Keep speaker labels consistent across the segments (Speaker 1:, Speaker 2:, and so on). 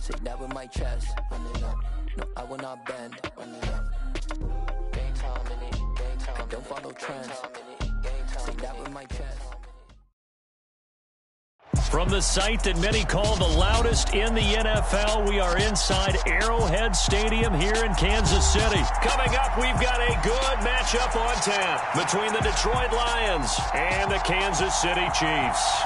Speaker 1: Say that with my chest. No, I will not bend. I don't follow trends. Say that with my chest.
Speaker 2: From the site that many call the loudest in the NFL, we are inside Arrowhead Stadium here in Kansas City. Coming up, we've got a good matchup on tap between the Detroit Lions and the Kansas City Chiefs.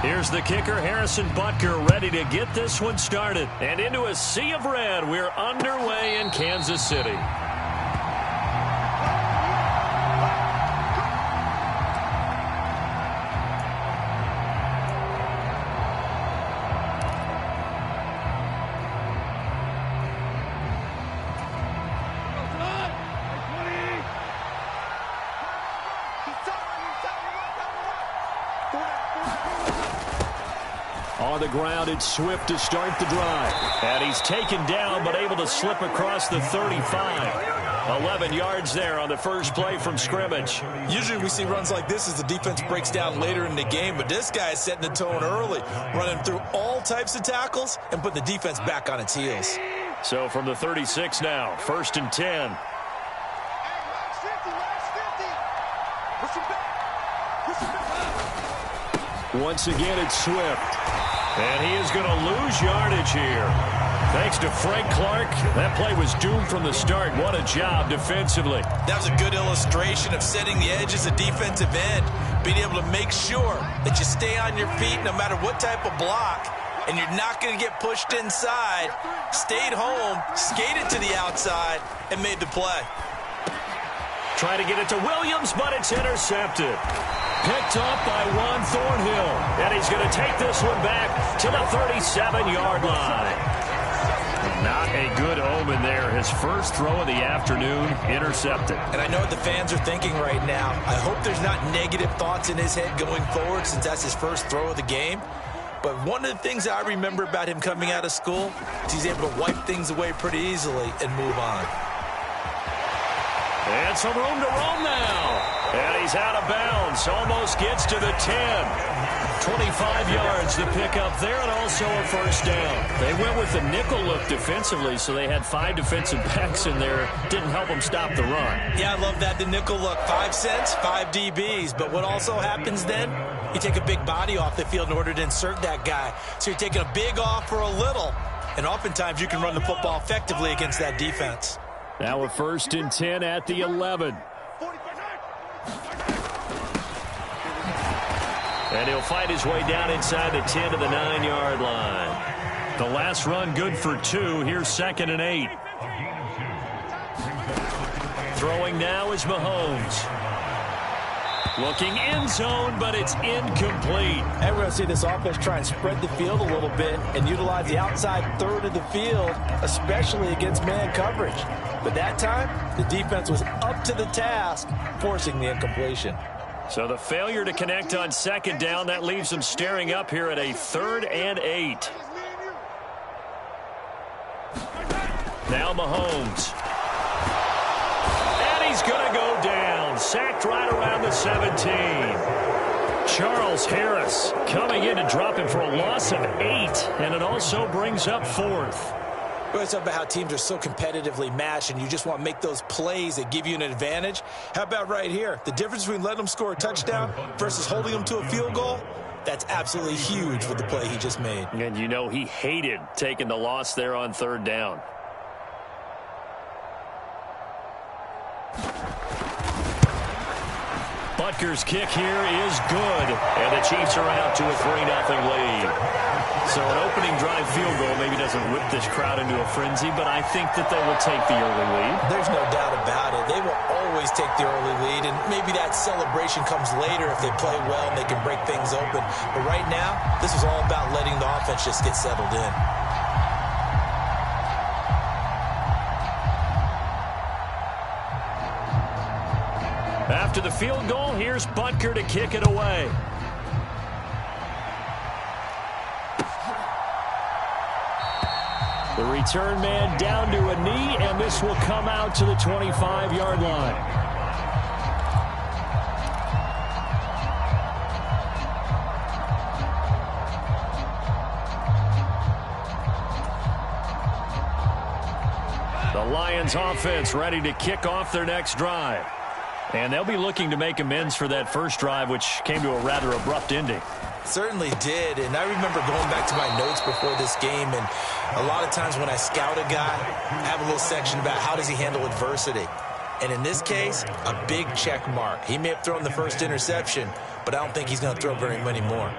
Speaker 2: Here's the kicker, Harrison Butker, ready to get this one started. And into a sea of red, we're underway in Kansas City. On the ground, it's Swift to start the drive. And he's taken down, but able to slip across the 35. 11 yards there on the first play from scrimmage.
Speaker 3: Usually we see runs like this as the defense breaks down later in the game, but this guy is setting the tone early, running through all types of tackles and putting the defense back on its heels.
Speaker 2: So from the 36 now, 1st and 10. Once again, it's Swift. And he is going to lose yardage here. Thanks to Frank Clark, that play was doomed from the start. What a job defensively.
Speaker 3: That was a good illustration of setting the edge as a defensive end, being able to make sure that you stay on your feet no matter what type of block, and you're not going to get pushed inside. Stayed home, skated to the outside, and made the play.
Speaker 2: Try to get it to Williams, but it's intercepted. Picked off by Juan Thornhill. And he's going to take this one back to the 37-yard line. Not a good omen there. His first throw of the afternoon intercepted.
Speaker 3: And I know what the fans are thinking right now. I hope there's not negative thoughts in his head going forward since that's his first throw of the game. But one of the things I remember about him coming out of school is he's able to wipe things away pretty easily and move on.
Speaker 2: And some room to roam now. And he's out of bounds. Almost gets to the 10. 25 yards to pick up there, and also a first down. They went with the nickel look defensively, so they had 5 defensive backs in there. Didn't help them stop the run.
Speaker 3: Yeah, I love that, the nickel look. 5 cents, 5 DBs. But what also happens then, you take a big body off the field in order to insert that guy. So you're taking a big off for a little. And oftentimes you can run the football effectively against that defense.
Speaker 2: Now a 1st and 10 at the 11. And he'll fight his way down inside the 10 to the 9-yard line. The last run good for 2. Here's 2nd and 8. Throwing now is Mahomes. Looking end zone, but it's incomplete.
Speaker 3: And we're going to see this offense try and spread the field a little bit and utilize the outside third of the field, especially against man coverage. But that time, the defense was up to the task, forcing the incompletion.
Speaker 2: So the failure to connect on 2nd down, that leaves them staring up here at a 3rd and 8. Now Mahomes. And he's going to go down. Sacked right around the 17. Charles Harris coming in to drop him for a loss of 8. And it also brings up 4th.
Speaker 3: We're talking about how teams are so competitively matched and you just want to make those plays that give you an advantage. How about right here? The difference between letting them score a touchdown versus holding them to a field goal, that's absolutely huge with the play he just made.
Speaker 2: And you know he hated taking the loss there on 3rd down. Butker's kick here is good. And the Chiefs are out to a 3-0 lead. So an opening drive field goal maybe doesn't whip this crowd into a frenzy, but I think that they will take the early lead.
Speaker 3: There's no doubt about it. They will always take the early lead, and maybe that celebration comes later if they play well and they can break things open. But right now, this is all about letting the offense just get settled in.
Speaker 2: After the field goal, here's Butker to kick it away. The return man down to a knee, and this will come out to the 25-yard line. The Lions offense ready to kick off their next drive. And they'll be looking to make amends for that first drive, which came to a rather abrupt ending.
Speaker 3: Certainly did, and I remember going back to my notes before this game, and a lot of times when I scout a guy, I have a little section about how does he handle adversity. And in this case, a big check mark. He may have thrown the first interception, but I don't think he's going to throw very many more.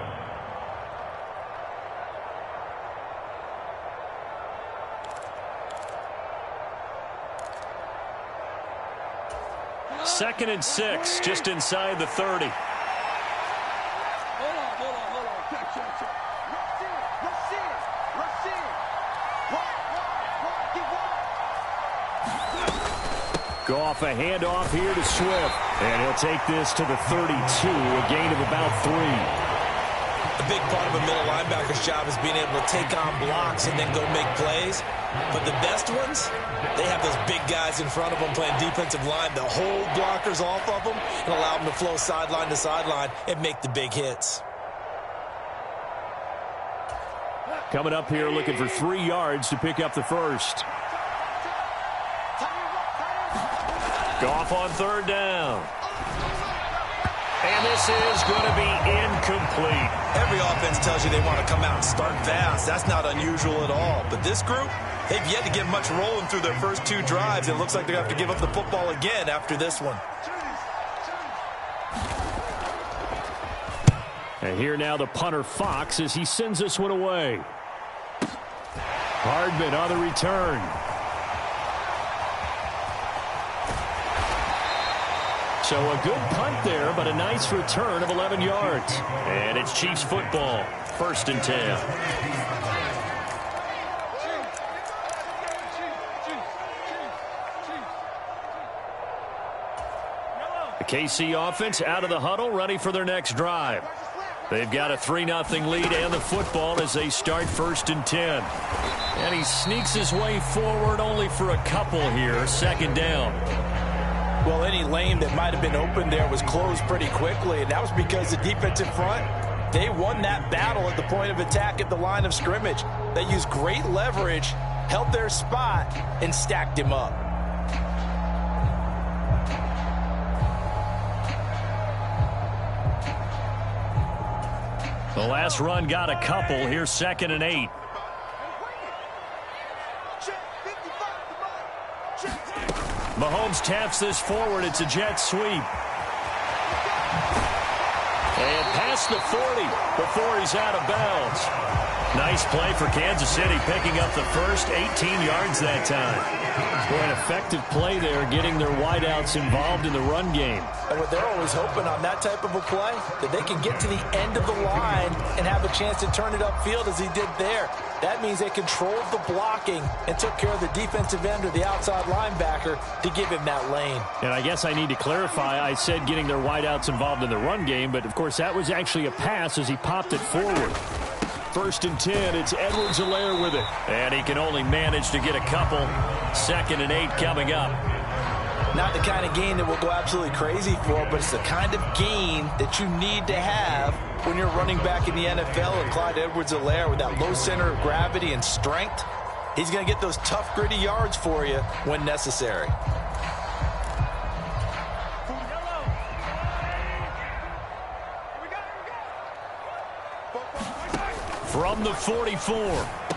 Speaker 2: Second and 6, just inside the 30. Go off a handoff here to Swift. And he'll take this to the 32, a gain of about 3.
Speaker 3: A big part of a middle linebacker's job is being able to take on blocks and then go make plays. But the best ones, they have those big guys in front of them playing defensive line that hold blockers off of them and allow them to flow sideline to sideline and make the big hits.
Speaker 2: Coming up here looking for 3 yards to pick up the first. Goff on third down. And this is going to be incomplete.
Speaker 3: Every offense tells you they want to come out and start fast. That's not unusual at all. But this group, they've yet to get much rolling through their first 2 drives. It looks like they're going to have to give up the football again after this one.
Speaker 2: And here now the punter Fox as he sends this one away. Hardman on the return. So a good punt there, but a nice return of 11 yards. And it's Chiefs football, 1st and 10. The KC offense out of the huddle, ready for their next drive. They've got a 3-0 lead and the football as they start 1st and 10. And he sneaks his way forward only for a couple here, 2nd down.
Speaker 3: Well, any lane that might have been open there was closed pretty quickly, and that was because the defensive front, they won that battle at the point of attack at the line of scrimmage. They used great leverage, held their spot, and stacked him up.
Speaker 2: The last run got a couple. Here's 2nd and 8. Mahomes taps this forward. It's a jet sweep. And past the 40 before he's out of bounds. Nice play for Kansas City, picking up the first 18 yards that time. For an effective play there, getting their wideouts involved in the run game.
Speaker 3: And what they're always hoping on that type of a play, that they can get to the end of the line and have a chance to turn it upfield as he did there. That means they controlled the blocking and took care of the defensive end or the outside linebacker to give him that lane.
Speaker 2: And I guess I need to clarify, I said getting their wideouts involved in the run game, but of course that was actually a pass as he popped it forward. 1st and 10, it's Edwards-Helaire with it. And he can only manage to get a couple. 2nd and 8 coming up.
Speaker 3: Not the kind of gain that we'll go absolutely crazy for, but it's the kind of gain that you need to have when you're running back in the NFL. And Clyde Edwards-Helaire, with that low center of gravity and strength, he's going to get those tough, gritty yards for you when necessary.
Speaker 2: From the 44,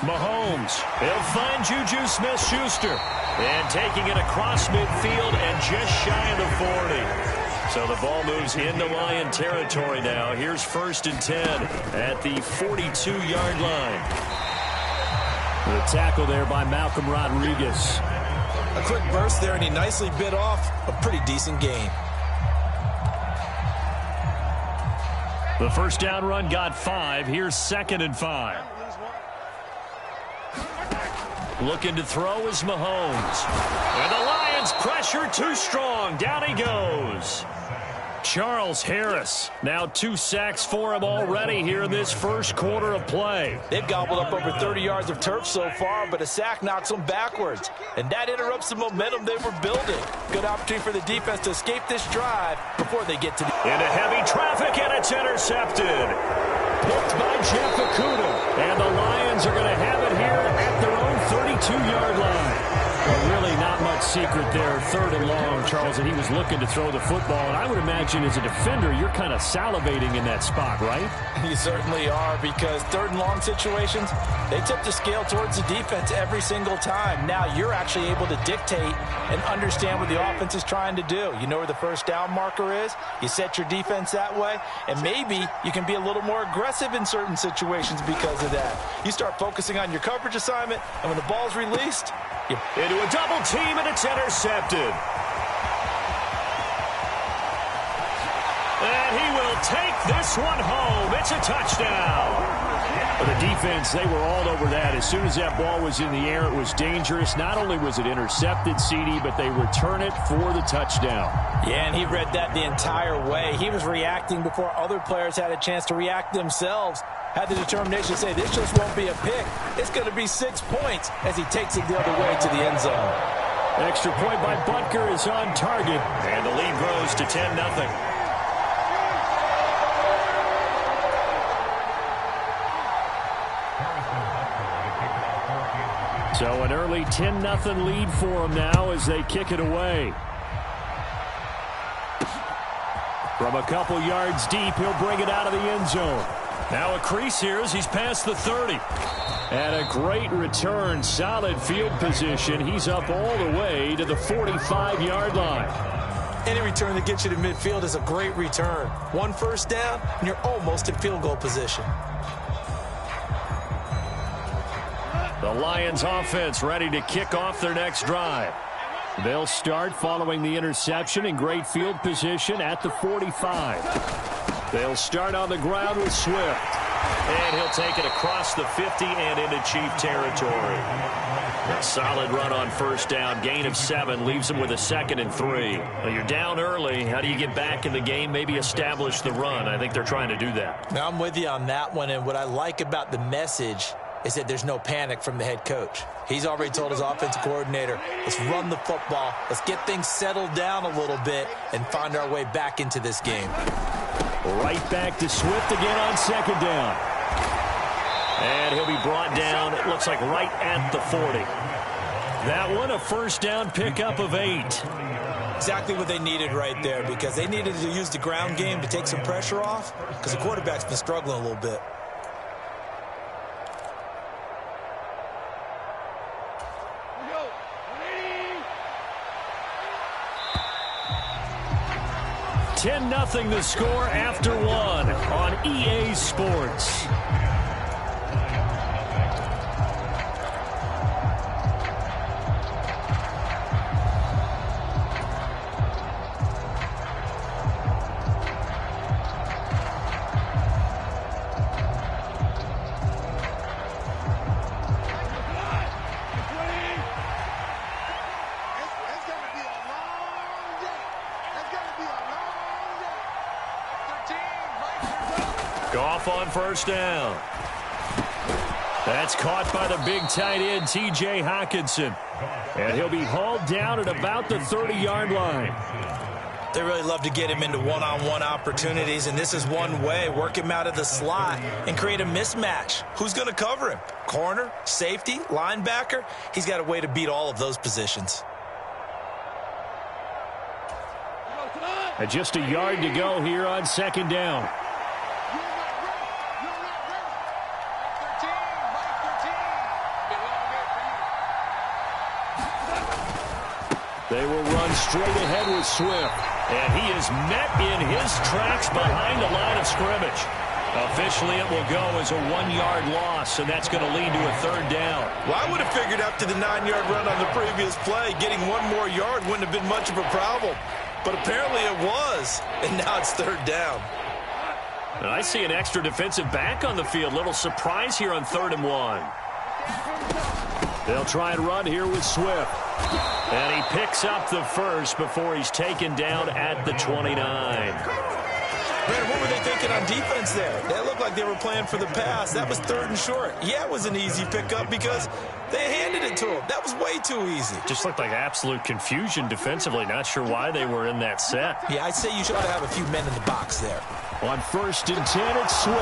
Speaker 2: Mahomes. He'll find Juju Smith-Schuster. And taking it across midfield and just shy of the 40. So the ball moves into Lion territory now. Here's 1st and 10 at the 42-yard line. The tackle there by Malcolm Rodriguez.
Speaker 3: A quick burst there, and he nicely bit off a pretty decent gain.
Speaker 2: The first down run got 5. Here's 2nd and 5. Looking to throw is Mahomes. And the Lions pressure too strong. Down he goes. Charles Harris. Now 2 sacks for him already here in this first quarter of play.
Speaker 3: They've gobbled up over 30 yards of turf so far, but a sack knocks them backwards. And that interrupts the momentum they were building. Good opportunity for the defense to escape this drive before they get to the...
Speaker 2: Into heavy traffic, and it's intercepted. Picked by Jeff Okudah. And the Lions are going to have it here at their own 32-yard line. Well, really not much secret there. 3rd and long, Charles, and he was looking to throw the football. And I would imagine as a defender, you're kind of salivating in that spot, right?
Speaker 3: You certainly are, because 3rd and long situations, they tip the scale towards the defense every single time. Now you're actually able to dictate and understand what the offense is trying to do. You know where the first down marker is. You set your defense that way, and maybe you can be a little more aggressive in certain situations because of that. You start focusing on your coverage assignment, and when the ball's released,
Speaker 2: into a double team, and it's intercepted. And he will take this one home. It's a touchdown. For the defense, they were all over that. As soon as that ball was in the air, it was dangerous. Not only was it intercepted, CD, but they return it for the touchdown.
Speaker 3: Yeah, and he read that the entire way. He was reacting before other players had a chance to react themselves. Had the determination to say, this just won't be a pick. It's going to be 6 points as he takes it the other way to the end zone.
Speaker 2: Extra point by Butker is on target. And the lead grows to 10-0. So an early 10-0 lead for them now as they kick it away. From a couple yards deep, he'll bring it out of the end zone. Now a crease here as he's past the 30. And a great return, solid field position. He's up all the way to the 45-yard line.
Speaker 3: Any return that gets you to midfield is a great return. 1 first down, and you're almost in field goal position.
Speaker 2: The Lions offense ready to kick off their next drive. They'll start following the interception in great field position at the 45. They'll start on the ground with Swift. And he'll take it across the 50 and into Chief territory. A solid run on first down. Gain of 7 leaves them with a 2nd and 3. Well, you're down early. How do you get back in the game? Maybe establish the run. I think they're trying to do that.
Speaker 3: Now, I'm with you on that one. And what I like about the message is that there's no panic from the head coach. He's already told his offensive coordinator, let's run the football. Let's get things settled down a little bit and find our way back into this game.
Speaker 2: Right back to Swift again on 2nd down. And he'll be brought down, it looks like right at the 40. That one, a first down pickup of 8.
Speaker 3: Exactly what they needed right there, because they needed to use the ground game to take some pressure off, because the quarterback's been struggling a little bit.
Speaker 2: Ten 10-0 the score after 1 on EA Sports. Goff on first down. That's caught by the big tight end, T.J. Hockenson. And he'll be hauled down at about the 30-yard line.
Speaker 3: They really love to get him into one-on-one opportunities, and this is one way. Work him out of the slot and create a mismatch. Who's going to cover him? Corner, safety, linebacker? He's got a way to beat all of those positions.
Speaker 2: And just a yard to go here on 2nd down. They will run straight ahead with Swift. And he is met in his tracks behind the line of scrimmage. Officially, it will go as a 1-yard loss, and that's going to lead to a 3rd down.
Speaker 3: Well, I would have figured after the 9-yard run on the previous play, getting 1 more yard wouldn't have been much of a problem. But apparently it was, and now it's 3rd down.
Speaker 2: And I see an extra defensive back on the field. Little surprise here on 3rd and 1. They'll try and run here with Swift. And he picks up the first before he's taken down at the 29.
Speaker 3: Brandon, what were they thinking on defense there? They looked like they were playing for the pass. That was 3rd and short. Yeah, it was an easy pickup because they handed it to him. That was way too easy.
Speaker 2: Just looked like absolute confusion defensively. Not sure why they were in that set.
Speaker 3: Yeah, I'd say you should have a few men in the box there.
Speaker 2: On 1st and 10, it's Swift.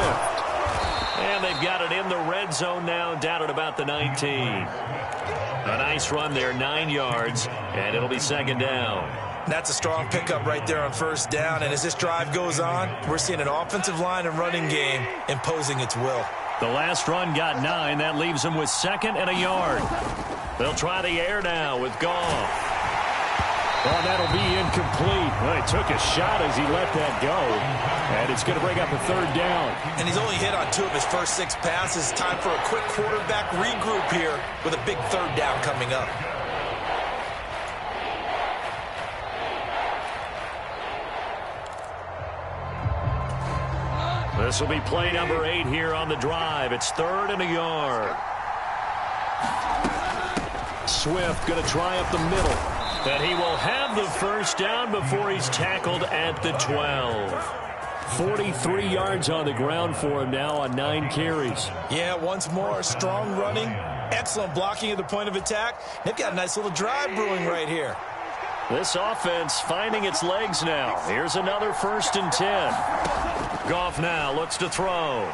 Speaker 2: And they've got it in the red zone now, down at about the 19. A nice run there, 9 yards, and it'll be 2nd down.
Speaker 3: That's a strong pickup right there on 1st down, and as this drive goes on, we're seeing an offensive line and running game imposing its will.
Speaker 2: The last run got 9. That leaves them with 2nd and a yard. They'll try the air now with Goff. Oh, that'll be incomplete. Well, he took a shot as he let that go, and it's going to bring up a 3rd down.
Speaker 3: And he's only hit on 2 of his first 6 passes. Time for a quick quarterback regroup here with a big 3rd down coming up.
Speaker 2: This will be play number 8 here on the drive. It's 3rd and a yard. Swift going to try up the middle. And he will have the 1st down before he's tackled at the 12. 43 yards on the ground for him now on 9 carries.
Speaker 3: Yeah, once more, strong running, excellent blocking at the point of attack. They've got a nice little drive brewing right here.
Speaker 2: This offense finding its legs now. Here's another 1st and 10. Goff now looks to throw.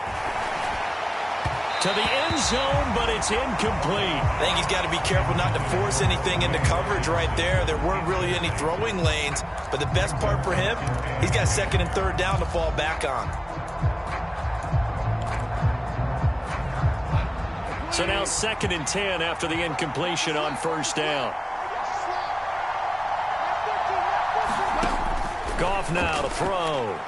Speaker 2: To the end zone, but it's incomplete.
Speaker 3: I think he's got to be careful not to force anything into coverage right there. There weren't really any throwing lanes, but the best part for him, he's got 2nd and 3rd down to fall back on.
Speaker 2: So now 2nd and 10 after the incompletion on 1st down. Goff now to throw.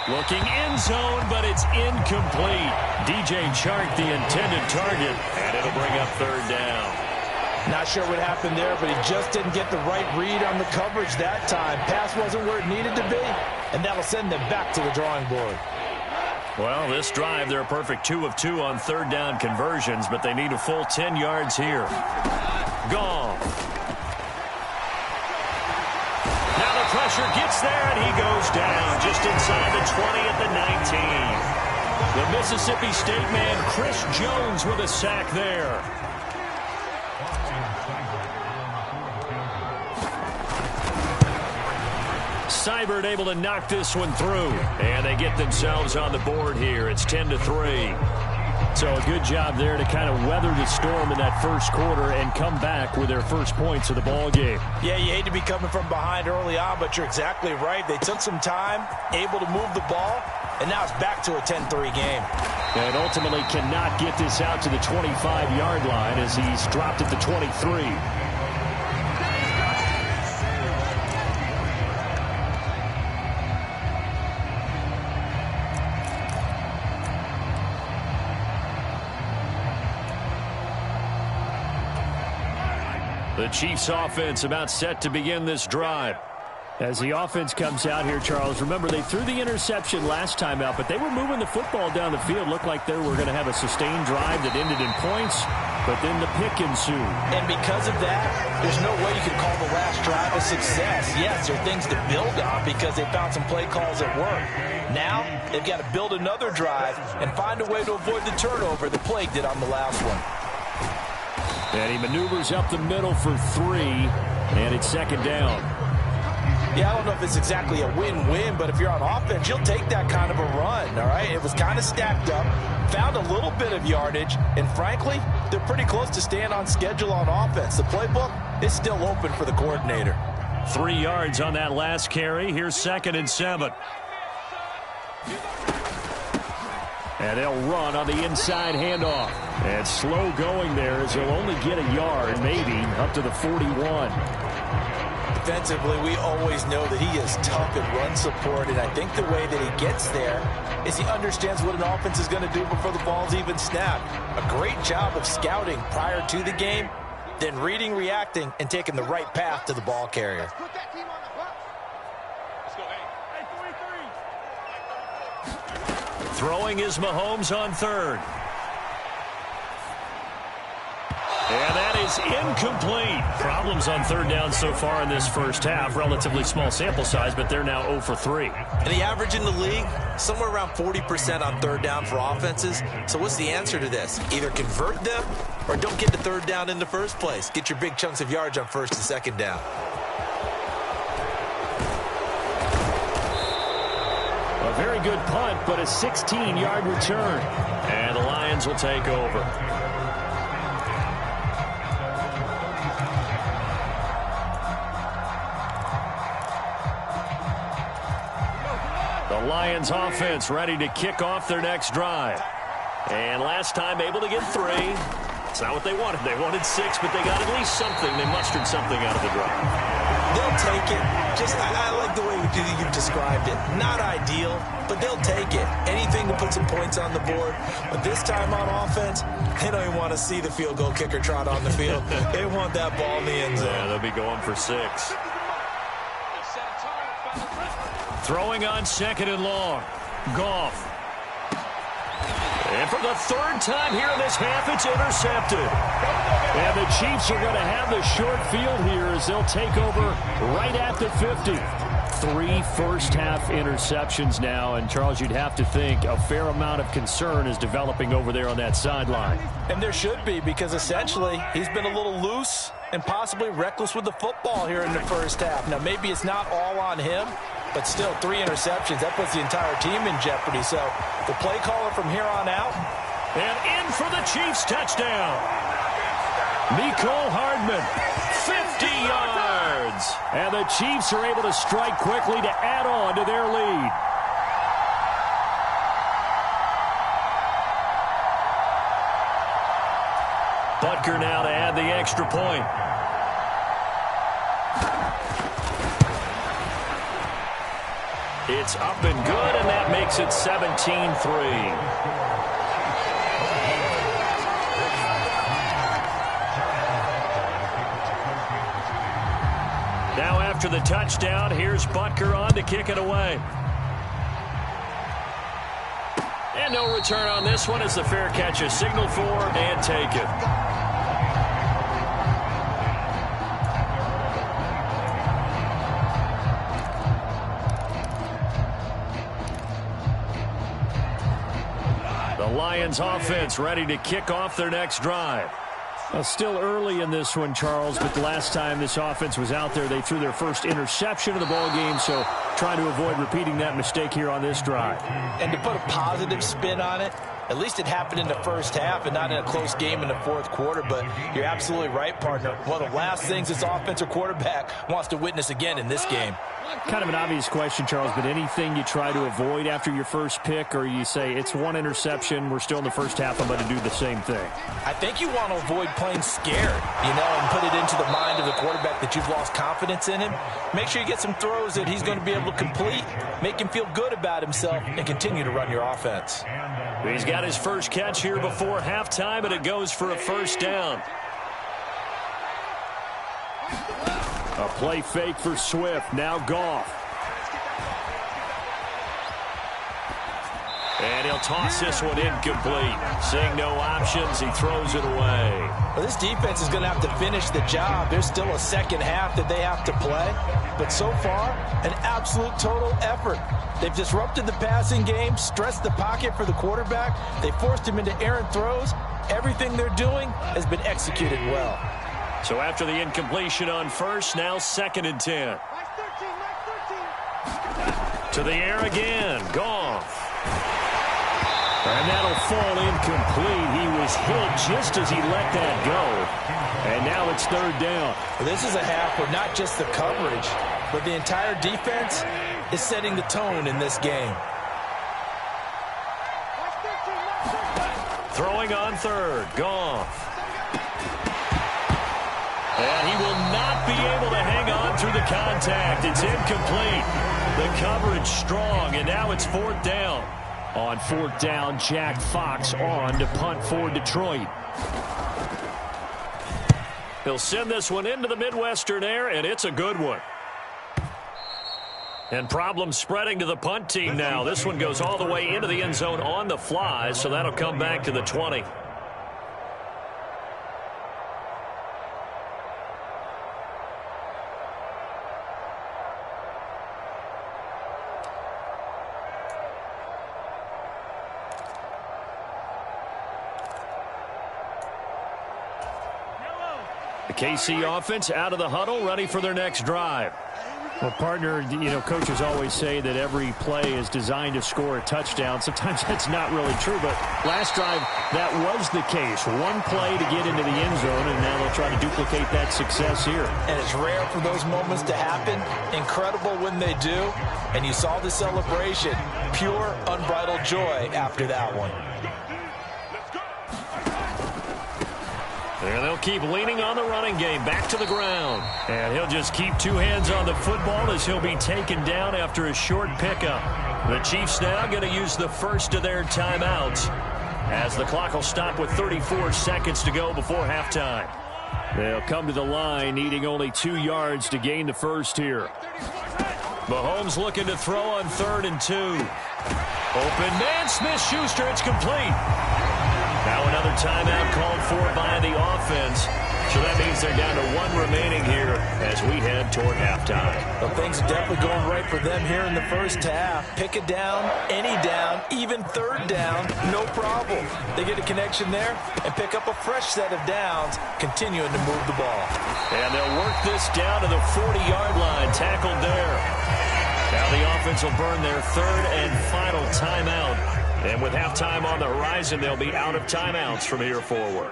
Speaker 2: Looking end zone, but it's incomplete. DJ Chark, the intended target, and it'll bring up 3rd down.
Speaker 3: Not sure what happened there, but he just didn't get the right read on the coverage that time. Pass wasn't where it needed to be, and that'll send them back to the drawing board.
Speaker 2: Well, this drive, they're a perfect 2 of 2 on 3rd down conversions, but they need a full 10 yards here. Goff. Pressure gets there, and he goes down just inside the 20 at the 19. The Mississippi State man, Chris Jones, with a sack there. Seibert able to knock this one through, and they get themselves on the board here. It's 10-3. So a good job there to kind of weather the storm in that 1st quarter and come back with their first points of the ball game.
Speaker 3: Yeah, you hate to be coming from behind early on, but you're exactly right. They took some time, able to move the ball, and now it's back to a 10-3 game.
Speaker 2: And ultimately cannot get this out to the 25-yard line as he's dropped at the 23. The Chiefs offense about set to begin this drive. As the offense comes out here, Charles, remember they threw the interception last time out, but they were moving the football down the field. Looked like they were going to have a sustained drive that ended in points, but then the pick ensued.
Speaker 3: And because of that, there's no way you can call the last drive a success. Yes, there are things to build on because they found some play calls that work. Now, they've got to build another drive and find a way to avoid the turnover that plagued it on the last one.
Speaker 2: And he maneuvers up the middle for 3, and it's 2nd down.
Speaker 3: Yeah, I don't know if it's exactly a win-win, but if you're on offense, you'll take that kind of a run, all right? It was kind of stacked up, found a little bit of yardage, and frankly, they're pretty close to staying on schedule on offense. The playbook is still open for the coordinator.
Speaker 2: 3 yards on that last carry. Here's 2nd and 7. And they'll run on the inside handoff. And slow going there as he'll only get a yard, maybe, up to the 41.
Speaker 3: Defensively, we always know that he is tough at run support, and I think the way that he gets there is he understands what an offense is going to do before the ball's even snapped. A great job of scouting prior to the game, then reading, reacting, and taking the right path to the ball carrier.
Speaker 2: Throwing is Mahomes on 3rd. And that is incomplete. Problems on third down so far in this first half. Relatively small sample size, but they're now 0 for 3.
Speaker 3: And the average in the league, somewhere around 40% on third down for offenses. So what's the answer to this? Either convert them or don't get to third down in the first place. Get your big chunks of yards on first and second down.
Speaker 2: A very good punt, but a 16-yard return. And the Lions will take over. The Lions offense ready to kick off their next drive. And last time able to get 3. It's not what they wanted. They wanted 6, but they got at least something. They mustered something out of the drive.
Speaker 3: They'll take it. I like the way you've described it. Not ideal, but they'll take it. Anything to put some points on the board. But this time on offense, they don't even want to see the field goal kicker trot on the field. They want that ball in the end zone.
Speaker 2: Yeah, they'll be going for 6. Throwing on second and long. Goff. And for the third time here in this half, it's intercepted. And the Chiefs are going to have the short field here as they'll take over right at the 50. 3 first-half interceptions now, and Charles, you'd have to think a fair amount of concern is developing over there on that sideline.
Speaker 3: And there should be, because essentially he's been a little loose and possibly reckless with the football here in the first half. Now, maybe it's not all on him, but still 3 interceptions. That puts the entire team in jeopardy. So the play caller from here on out.
Speaker 2: And in for the Chiefs touchdown. Mecole Hardman, 50 yards. And the Chiefs are able to strike quickly to add on to their lead. Butker now to add the extra point. It's up and good, and that makes it 17-3. Now after the touchdown, here's Butker on to kick it away. And no return on this one as the fair catch is signaled for and taken. The Lions offense ready to kick off their next drive. Still early in this one, Charles, but the last time this offense was out there, they threw their first interception of the ball game, so trying to avoid repeating that mistake here on this drive.
Speaker 3: And to put a positive spin on it, at least it happened in the first half and not in a close game in the fourth quarter, but you're absolutely right, partner. One of the last things this offensive quarterback wants to witness again in this game.
Speaker 2: Kind of an obvious question, Charles, but anything you try to avoid after your first pick, or you say it's 1 interception, we're still in the first half, I'm going to do the same thing?
Speaker 3: I think you want to avoid playing scared, and put it into the mind of the quarterback that you've lost confidence in him. Make sure you get some throws that he's going to be able to complete, make him feel good about himself, and continue to run your offense.
Speaker 2: He's got his first catch here before halftime, and it goes for a first down. A play fake for Swift. Now Goff. And he'll toss this one incomplete. Seeing no options, he throws it away.
Speaker 3: Well, this defense is going to have to finish the job. There's still a second half that they have to play. But so far, an absolute total effort. They've disrupted the passing game, stressed the pocket for the quarterback. They forced him into errant throws. Everything they're doing has been executed well.
Speaker 2: So after the incompletion on first, now 2nd and 10. To the air again. Goff. And that'll fall incomplete. He was hit just as he let that go. And now it's 3rd down.
Speaker 3: Well, this is a half where not just the coverage, but the entire defense is setting the tone in this game.
Speaker 2: Throwing on 3rd. Goff. And he will not be able to hang on through the contact. It's incomplete. The coverage strong, and now it's 4th down. On 4th down, Jack Fox on to punt for Detroit. He'll send this one into the Midwestern air, and it's a good one. And problems spreading to the punt team now. This one goes all the way into the end zone on the fly, so that'll come back to the 20. The KC offense out of the huddle, ready for their next drive.
Speaker 4: Well, partner, coaches always say that every play is designed to score a touchdown. Sometimes that's not really true, but last drive, that was the case. One play to get into the end zone, and now they'll try to duplicate that success here.
Speaker 3: And it's rare for those moments to happen. Incredible when they do. And you saw the celebration. Pure, unbridled joy after that one.
Speaker 2: And they'll keep leaning on the running game. Back to the ground. And he'll just keep two hands on the football as he'll be taken down after a short pickup. The Chiefs now going to use the first of their timeouts as the clock will stop with 34 seconds to go before halftime. They'll come to the line needing only 2 yards to gain the first here. Mahomes looking to throw on 3rd and 2. Open man, Smith-Schuster, it's complete. Now another timeout called for by the offense. So that means they're down to 1 remaining here as we head toward halftime.
Speaker 3: Well, things are definitely going right for them here in the first half. Pick a down, any down, even 3rd down, no problem. They get a connection there and pick up a fresh set of downs, continuing to move the ball.
Speaker 2: And they'll work this down to the 40-yard line, tackled there. Now the offense will burn their 3rd and final timeout. And with halftime on the horizon, they'll be out of timeouts from here forward.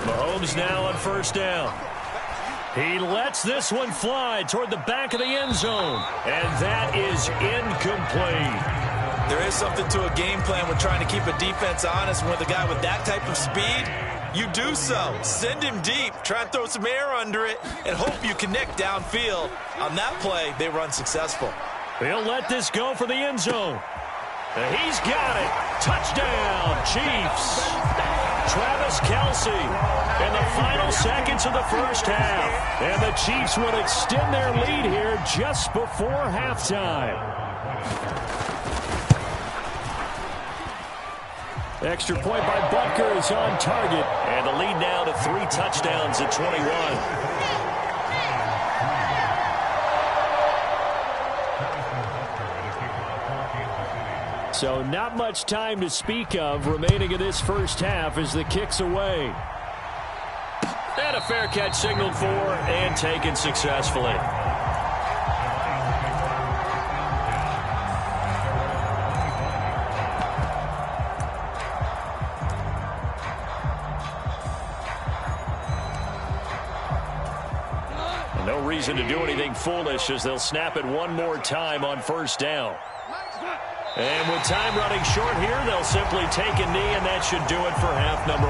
Speaker 2: Mahomes now on 1st down. He lets this one fly toward the back of the end zone. And that is incomplete.
Speaker 3: There is something to a game plan with trying to keep a defense honest. With a guy with that type of speed, you do so. Send him deep, try and throw some air under it, and hope you connect downfield. On that play, they run successful.
Speaker 2: He'll let this go for the end zone. And he's got it. Touchdown, Chiefs. Travis Kelce in the final seconds of the first half. And the Chiefs will extend their lead here just before halftime. Extra point by Butker is on target. And the lead now to 3 touchdowns at 21. So not much time to speak of remaining in this first half as the kick's away. And a fair catch signaled for and taken successfully. And no reason to do anything foolish as they'll snap it one more time on 1st down. And with time running short here, they'll simply take a knee, and that should do it for half number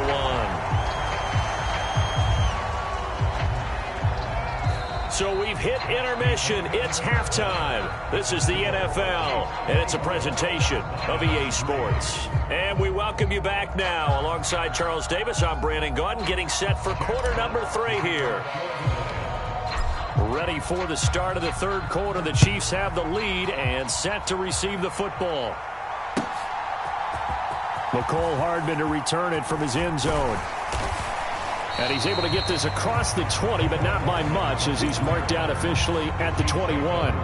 Speaker 2: 1. So we've hit intermission. It's halftime. This is the NFL, and it's a presentation of EA Sports. And we welcome you back now. Alongside Charles Davis, I'm Brandon Gaudin, getting set for quarter number 3 here. Ready for the start of the 3rd quarter. The Chiefs have the lead and set to receive the football. McCole Hardman to return it from his end zone. And he's able to get this across the 20, but not by much as he's marked down officially at the 21.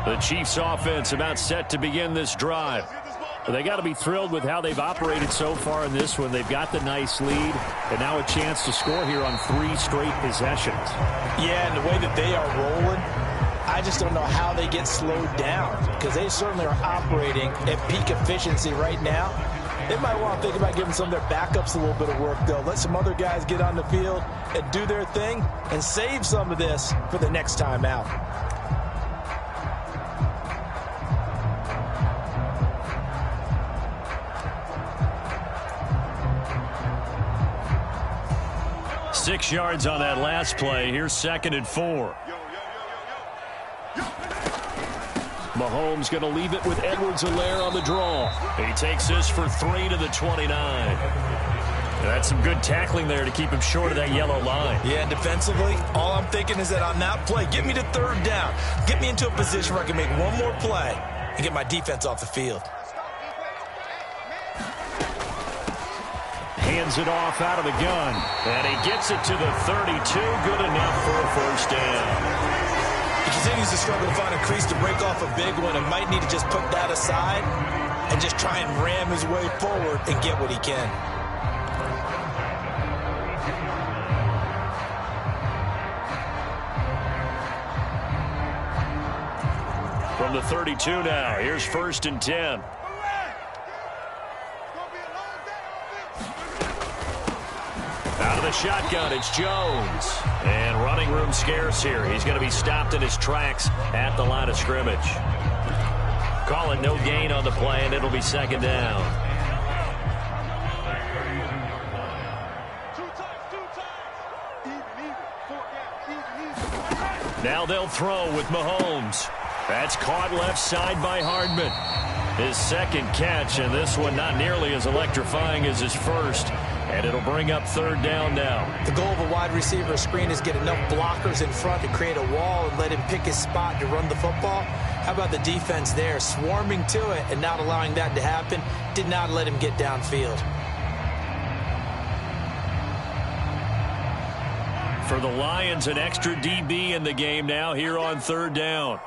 Speaker 2: The Chiefs offense about set to begin this drive. They got to be thrilled with how they've operated so far in this one. They've got the nice lead, and now a chance to score here on 3 straight possessions.
Speaker 3: Yeah, and the way that they are rolling, I just don't know how they get slowed down, because they certainly are operating at peak efficiency right now. They might want to think about giving some of their backups a little bit of work, though. Let some other guys get on the field and do their thing and save some of this for the next time out.
Speaker 2: Six yards on that last play. Here's 2nd and 4. Mahomes going to leave it with Edwards-Helaire on the draw. He takes this for 3 to the 29. That's some good tackling there to keep him short of that yellow line.
Speaker 3: Yeah, and defensively, all I'm thinking is that on that play, get me to 3rd down. Get me into a position where I can make one more play and get my defense off the field.
Speaker 2: hands it off out of the gun. And he gets it to the 32. Good enough for a first down.
Speaker 3: He continues to struggle to find a crease to break off a big one and might need to just put that aside and just try and ram his way forward and get what he can.
Speaker 2: From the 32 now, here's 1st and 10. Out of the shotgun, it's Jones. And running room scarce here. He's going to be stopped in his tracks at the line of scrimmage. Call it no gain on the play, and it'll be 2nd down. Now they'll throw with Mahomes. That's caught left side by Hardman. His 2nd catch, and this one not nearly as electrifying as his first. And it'll bring up 3rd down now.
Speaker 3: The goal of a wide receiver screen is get enough blockers in front to create a wall and let him pick his spot to run the football. How about the defense there, swarming to it and not allowing that to happen? Did not let him get downfield.
Speaker 2: For the Lions, an extra DB in the game now here on 3rd down.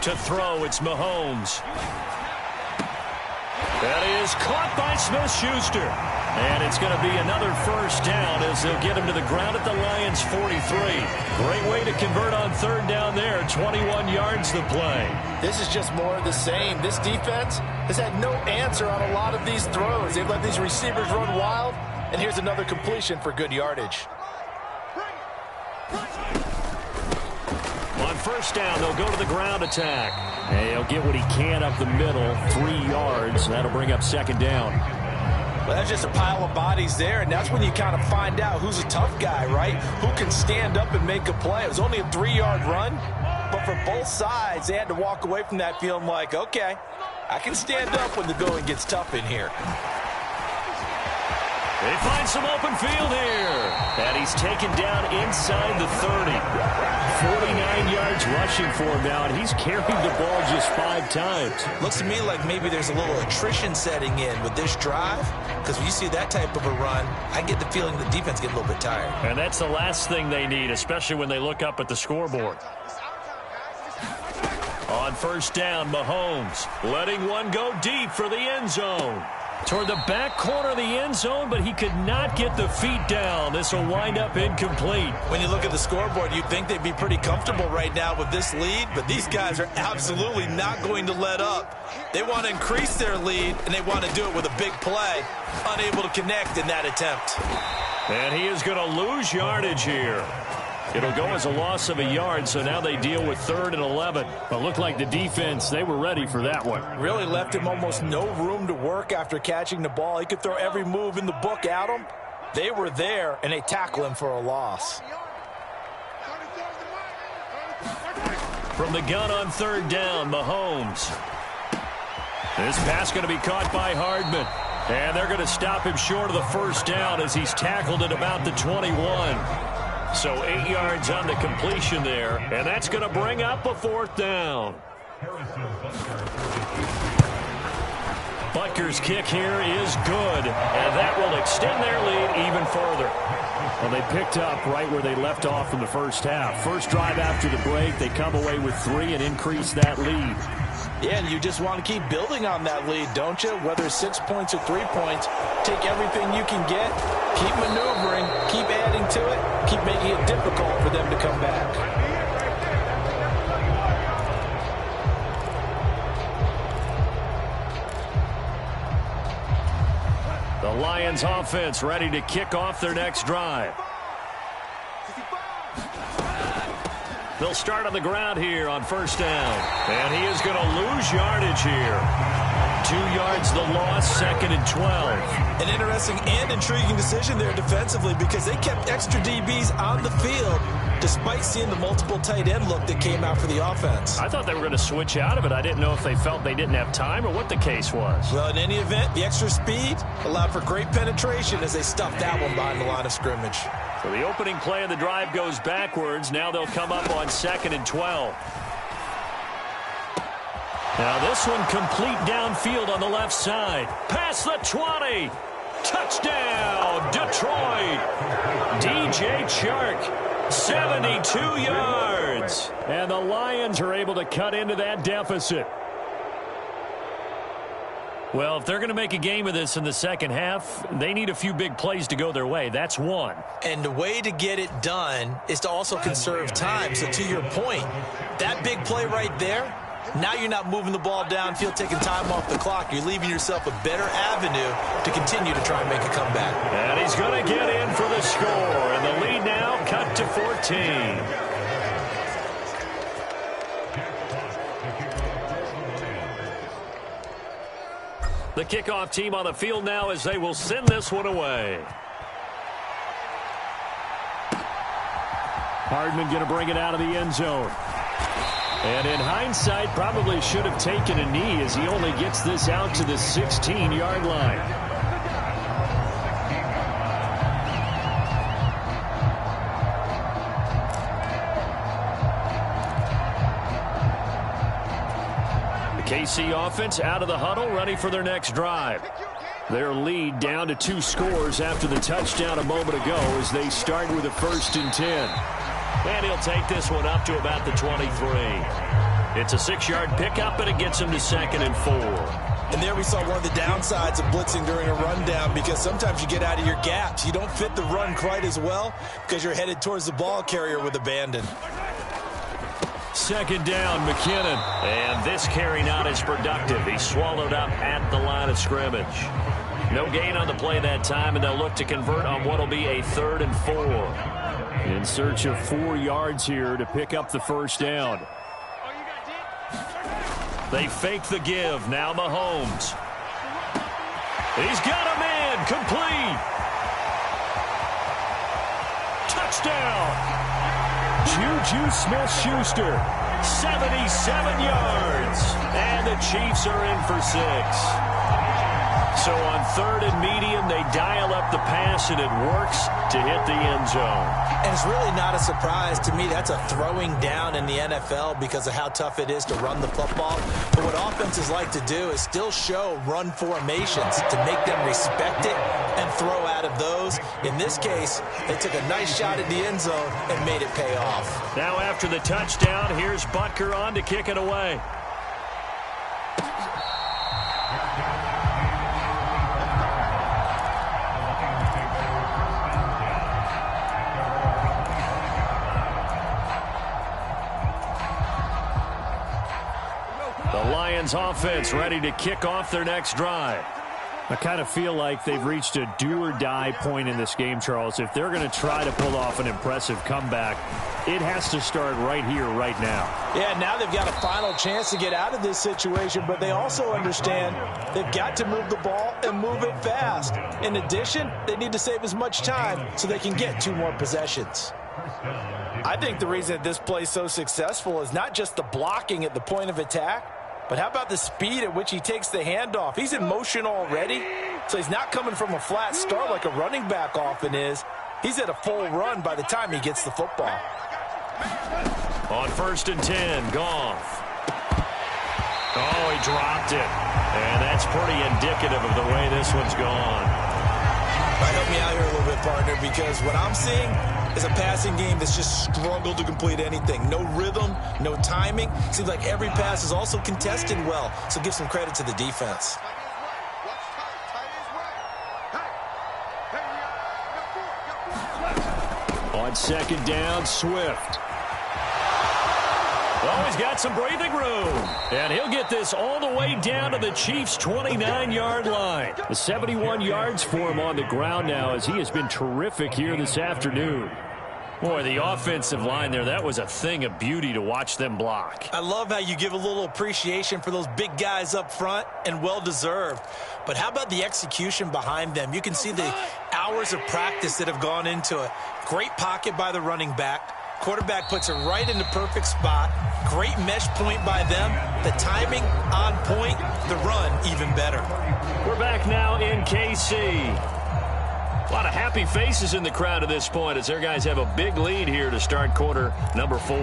Speaker 2: To throw, it's Mahomes. That is caught by Smith-Schuster. And it's going to be another first down as they'll get him to the ground at the Lions' 43. Great way to convert on 3rd down there. 21 yards the play.
Speaker 5: This is just more of the same. This defense has had no answer on a lot of these throws. They've let these receivers run wild. And here's another completion for good yardage.
Speaker 2: On 1st down, they'll go to the ground attack. And he'll get what he can up the middle, 3 yards. That'll bring up 2nd down.
Speaker 3: Well, that's just a pile of bodies there, and that's when you kind of find out who's a tough guy, right? Who can stand up and make a play. It was only a 3-yard run, but for both sides, they had to walk away from that feeling like, okay, I can stand up when the going gets tough in here.
Speaker 2: They find some open field here. And he's taken down inside the 30. 49 yards rushing for him now, and he's carried the ball just 5 times.
Speaker 3: Looks to me like maybe there's a little attrition setting in with this drive, because when you see that type of a run, I get the feeling the defense gets a little bit tired.
Speaker 2: And that's the last thing they need, especially when they look up at the scoreboard. On 1st down, Mahomes letting one go deep for the end zone. Toward the back corner of the end zone, but he could not get the feet down. This will wind up incomplete.
Speaker 3: When you look at the scoreboard, you'd think they'd be pretty comfortable right now with this lead, but these guys are absolutely not going to let up. They want to increase their lead, and they want to do it with a big play. Unable to connect in that attempt.
Speaker 2: And he is going to lose yardage here. It'll go as a loss of a yard, so now they deal with 3rd and 11. But looked like the defense, they were ready for that one.
Speaker 3: Really left him almost no room to work after catching the ball. He could throw every move in the book at him. They were there, and they tackle him for a loss.
Speaker 2: From the gun on 3rd down, Mahomes. This pass going to be caught by Hardman. And they're going to stop him short of the 1st down as he's tackled at about the 21. So 8 yards on the completion there, and that's going to bring up a 4th down. Butker's kick here is good, and that will extend their lead even further. Well, they picked up right where they left off in the first half. First drive after the break, they come away with 3 and increase that lead.
Speaker 3: Yeah, and you just want to keep building on that lead, don't you? Whether it's 6 points or 3 points, take everything you can get, keep maneuvering, keep adding to it, keep making it difficult for them to come back.
Speaker 2: The Lions offense ready to kick off their next drive. They'll start on the ground here on 1st down. And he is going to lose yardage here. 2 yards the loss, 2nd and 12.
Speaker 3: An interesting and intriguing decision there defensively because they kept extra DBs on the field despite seeing the multiple tight end look that came out for the offense.
Speaker 2: I thought they were going to switch out of it. I didn't know if they felt they didn't have time or what the case was.
Speaker 3: Well, in any event, the extra speed allowed for great penetration as they stuffed that one behind the line of scrimmage.
Speaker 2: So the opening play of the drive goes backwards. Now they'll come up on 2nd and 12. Now this one complete downfield on the left side. Past the 20. Touchdown, Detroit. DJ Chark, 72 yards. And the Lions are able to cut into that deficit. Well, if they're going to make a game of this in the second half, they need a few big plays to go their way. That's one.
Speaker 3: And the way to get it done is to also conserve time. So to your point, that big play right there, now you're not moving the ball downfield, taking time off the clock. You're leaving yourself a better avenue to continue to try and make a comeback.
Speaker 2: And he's going to get in for the score. And the lead now cut to 14. The kickoff team on the field now as they will send this one away. Hardman going to bring it out of the end zone. And in hindsight, probably should have taken a knee as he only gets this out to the 16-yard line. KC offense out of the huddle, ready for their next drive. Their lead down to 2 scores after the touchdown a moment ago as they start with a 1st and 10. And he'll take this one up to about the 23. It's a 6-yard pickup, and it gets him to 2nd and 4.
Speaker 3: And there we saw one of the downsides of blitzing during a rundown, because sometimes you get out of your gaps. You don't fit the run quite as well because you're headed towards the ball carrier with abandon.
Speaker 2: 2nd down, McKinnon. And this carry not as productive. He's swallowed up at the line of scrimmage. No gain on the play that time, and they'll look to convert on what will be a 3rd and 4. In search of 4 yards here to pick up the 1st down. They fake the give. Now Mahomes. He's got a man. Complete. Touchdown. Juju Smith-Schuster, 77 yards, and the Chiefs are in for 6. So on 3rd and medium, they dial up the pass, and it works to hit the end zone.
Speaker 3: And it's really not a surprise to me. That's a throwing down in the NFL because of how tough it is to run the football. But what offenses like to do is still show run formations to make them respect it and throw out of those. In this case, they took a nice shot at the end zone and made it pay off.
Speaker 2: Now after the touchdown, here's Butker on to kick it away. The Lions offense ready to kick off their next drive. I kind of feel like they've reached a do-or-die point in this game, Charles. If they're going to try to pull off an impressive comeback, it has to start right here, right now.
Speaker 3: Yeah, now they've got a final chance to get out of this situation, but they also understand they've got to move the ball and move it fast. In addition, they need to save as much time so they can get 2 more possessions. I think the reason that this play is so successful is not just the blocking at the point of attack, but how about the speed at which he takes the handoff? He's in motion already, so he's not coming from a flat start like a running back often is. He's at a full run by the time he gets the football.
Speaker 2: On 1st and 10, Goff. Oh, he dropped it. And that's pretty indicative of the way this one's gone.
Speaker 3: Help me out here a little bit, partner, because what I'm seeing is a passing game that's just struggled to complete anything. No rhythm, no timing. Seems like every pass is also contested well, so give some credit to the defense.
Speaker 2: On 2nd down, Swift. Oh, he's got some breathing room. And he'll get this all the way down to the Chiefs' 29-yard line. The 71 yards for him on the ground now as he has been terrific here this afternoon. Boy, the offensive line there, that was a thing of beauty to watch them block.
Speaker 3: I love how you give a little appreciation for those big guys up front, and well-deserved. But how about the execution behind them? You can see the hours of practice that have gone into it. Great pocket by the running back. Quarterback puts it right in the perfect spot. Great mesh point by them. The timing on point. The run even better.
Speaker 2: We're back now in KC. A lot of happy faces in the crowd at this point as their guys have a big lead here to start quarter number 4.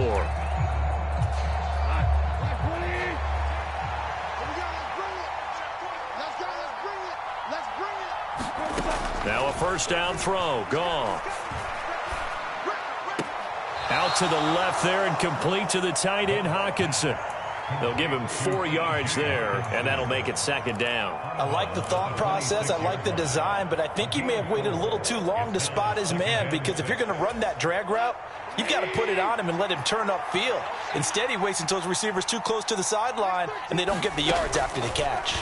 Speaker 2: first down throw. Goff. Out to the left there and complete to the tight end, Hockenson. They'll give him 4 yards there, and that'll make it second down.
Speaker 3: I like the thought process. I like the design, but I think he may have waited a little too long to spot his man, because if you're going to run that drag route, you've got to put it on him and let him turn upfield. Instead, he waits until his receiver's too close to the sideline, and they don't get the yards after the catch.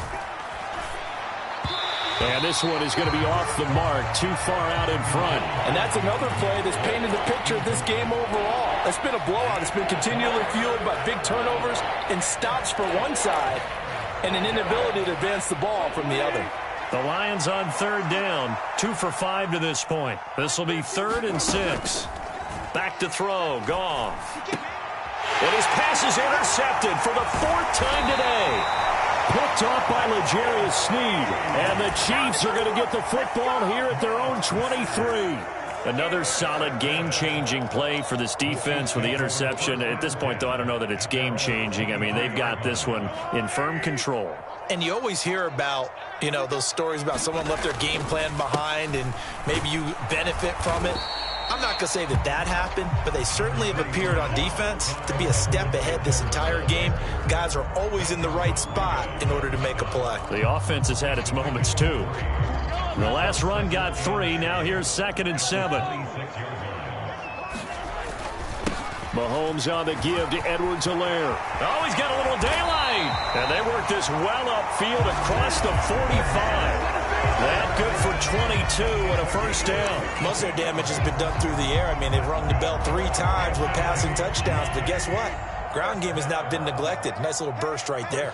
Speaker 4: And this one is going to be off the mark, too far out in front.
Speaker 5: And that's another play that's painted the picture of this game overall. It's been a blowout. It's been continually fueled by big turnovers and stops for one side and an inability to advance the ball from the other.
Speaker 2: The Lions on third down, 2 for 5 to this point. This will be 3rd and 6. Back to throw, Goff. And his pass is intercepted for the 4th time today. Picked off by L'Jarius Sneed. And the Chiefs are going to get the football here at their own 23. Another solid game-changing play for this defense with the interception. At this point, though, I don't know that it's game-changing. I mean, they've got this one in firm control.
Speaker 3: And you always hear about, those stories about someone left their game plan behind and maybe you benefit from it. I'm not going to say that happened, but they certainly have appeared on defense to be a step ahead this entire game. Guys are always in the right spot in order to make a play.
Speaker 2: The offense has had its moments, too. The last run got 3. Now here's 2nd and 7. Mahomes on the give to Edwards-Helaire. Oh, he's got a little daylight. And they work this well upfield across the 45. That good for 22 and a first down.
Speaker 3: Most of their damage has been done through the air. I mean, they've rung the bell 3 times with passing touchdowns. But guess what? Ground game has not been neglected. Nice little burst right there.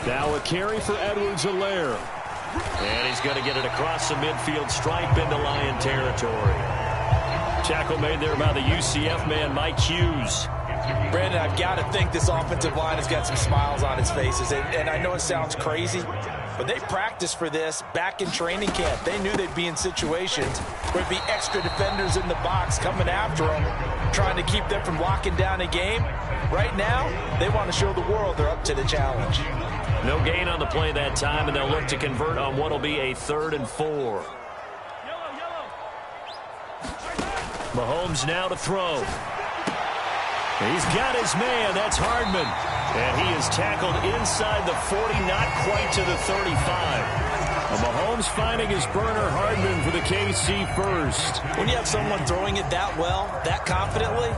Speaker 4: Now a carry for Edwards-Helaire.
Speaker 2: And he's going to get it across the midfield stripe into Lion territory. Tackle made there by the UCF man, Mike Hughes.
Speaker 3: Brandon, I've got to think this offensive line has got some smiles on its faces. And I know it sounds crazy, but they practiced for this back in training camp. They knew they'd be in situations where there'd be extra defenders in the box coming after them, trying to keep them from locking down a game. Right now, they want to show the world they're up to the challenge.
Speaker 2: No gain on the play that time, and they'll look to convert on what will be a 3rd and 4. Mahomes now to throw. He's got his man. That's Hardman. And he is tackled inside the 40, not quite to the 35. Mahomes finding his burner, Hardman, for the KC first.
Speaker 3: When you have someone throwing it that well, that confidently,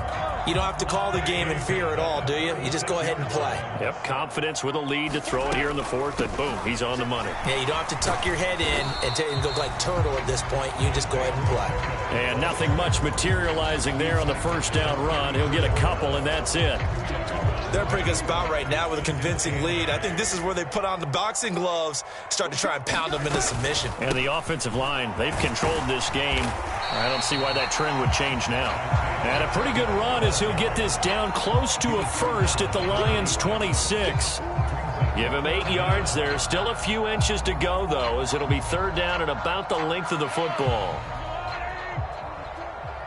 Speaker 3: you don't have to call the game in fear at all, do you? You just go ahead and play.
Speaker 2: Yep, confidence with a lead to throw it here in the 4th, and boom, he's on the money.
Speaker 3: Yeah, you don't have to tuck your head in and go like turtle at this point. You just go ahead and play.
Speaker 2: And nothing much materializing there on the first down run. He'll get a couple, and that's it.
Speaker 3: They're in a pretty good spot right now with a convincing lead. I think this is where they put on the boxing gloves, start to try and pound them into submission.
Speaker 2: And the offensive line, they've controlled this game. I don't see why that trend would change now. And a pretty good run as he'll get this down close to a first at the Lions' 26. Give him 8 yards there. Still a few inches to go, though, as it'll be 3rd down and about the length of the football.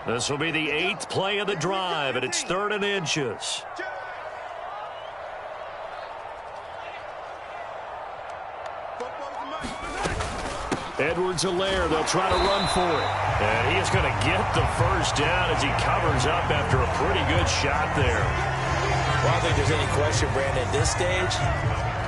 Speaker 2: This will be the 8th play of the drive, and it's 3rd and inches.
Speaker 4: Edwards-Helaire, they'll try to run for it.
Speaker 2: And he is going to get the first down as he covers up after a pretty good shot there.
Speaker 3: Well, I don't think there's any question, Brandon, at this stage,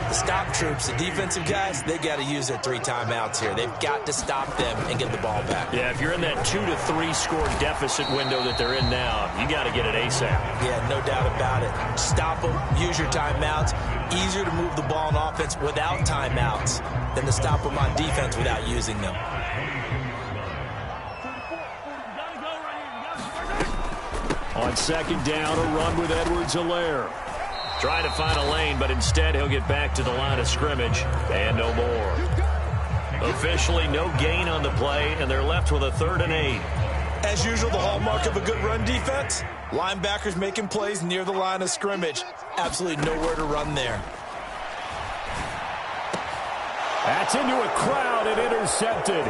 Speaker 3: the stop troops, the defensive guys, they got to use their 3 timeouts here. They've got to stop them and get the ball back.
Speaker 2: Yeah, if you're in that 2 to 3 score deficit window that they're in now, you got to get it ASAP.
Speaker 3: Yeah, no doubt about it. Stop them, use your timeouts. Easier to move the ball on offense without timeouts than to stop them on defense without using them.
Speaker 4: On 2nd down, a run with Edwards-Helaire.
Speaker 2: Trying to find a lane, but instead he'll get back to the line of scrimmage, and no more. Officially no gain on the play, and they're left with a 3rd and 8.
Speaker 3: As usual, the hallmark of a good run defense, linebackers making plays near the line of scrimmage. Absolutely nowhere to run there.
Speaker 4: That's into a crowd and intercepted.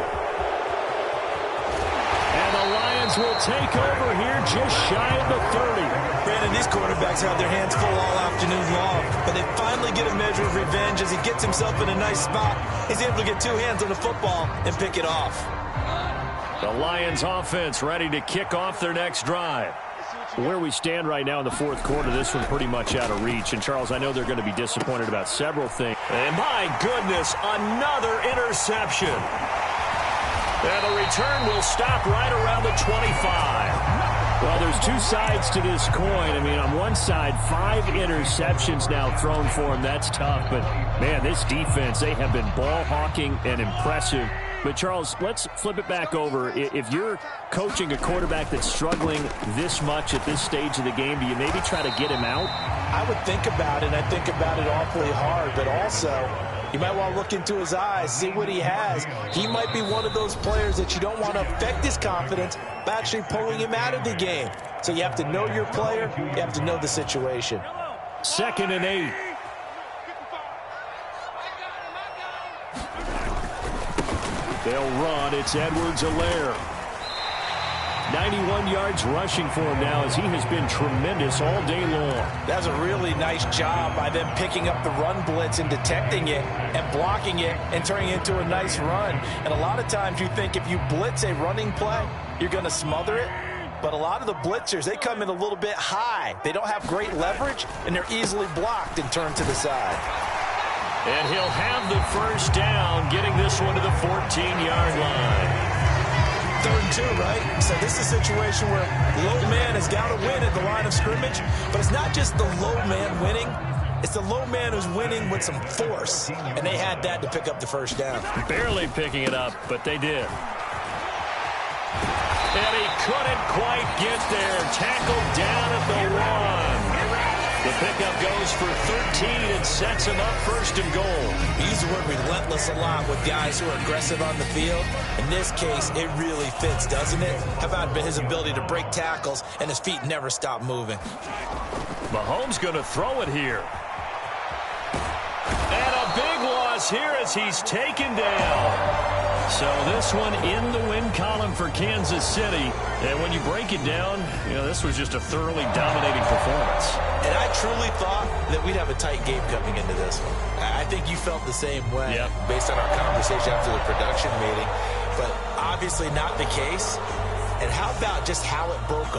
Speaker 4: And the Lions Lions will take over here just shy of the 30.
Speaker 3: Brandon, these quarterbacks have their hands full all afternoon long, but they finally get a measure of revenge as he gets himself in a nice spot. He's able to get two hands on the football and pick it off.
Speaker 2: The Lions offense ready to kick off their next drive.
Speaker 4: Where we stand right now in the fourth quarter, this one pretty much out of reach. And, Charles, I know they're going to be disappointed about several things.
Speaker 2: And, my goodness, another interception. And the return will stop right around the 25.
Speaker 4: Well, there's two sides to this coin. I mean, on one side, 5 interceptions now thrown for him. That's tough. But, man, this defense, they have been ball hawking and impressive. But, Charles, let's flip it back over. If you're coaching a quarterback that's struggling this much at this stage of the game, do you maybe try to get him out?
Speaker 5: I would think about it. I think about it awfully hard. But also, you might want to look into his eyes, see what he has. He might be one of those players that you don't want to affect his confidence by actually pulling him out of the game. So you have to know your player. You have to know the situation.
Speaker 4: 2nd and 8. They'll run. It's Edwards-Helaire. 91 yards rushing for him now as he has been tremendous all day long.
Speaker 5: That's a really nice job by them picking up the run blitz and detecting it and blocking it and turning it into a nice run. And a lot of times you think if you blitz a running play, you're going to smother it. But a lot of the blitzers, they come in a little bit high. They don't have great leverage, and they're easily blocked and turned to the side.
Speaker 2: And he'll have the first down, getting this one to the 14-yard line.
Speaker 3: 3rd and 2, right? So this is a situation where low man has got to win at the line of scrimmage. But it's not just the low man winning. It's the low man who's winning with some force. And they had that to pick up the first down.
Speaker 4: Barely picking it up, but they did.
Speaker 2: And he couldn't quite get there. Tackled down at the 1. The pickup goes for 13 and sets him up 1st and goal.
Speaker 3: We use the word relentless a lot with guys who are aggressive on the field. In this case, it really fits, doesn't it? How about his ability to break tackles and his feet never stop moving?
Speaker 2: Mahomes going to throw it here. And a big loss here as he's taken down. So this one in the win column for Kansas City. And when you break it down, this was just a thoroughly dominating performance.
Speaker 3: And I truly thought that we'd have a tight game coming into this one. I think you felt the same way based on our conversation after the production meeting. But obviously not the case. And how about just how it broke open?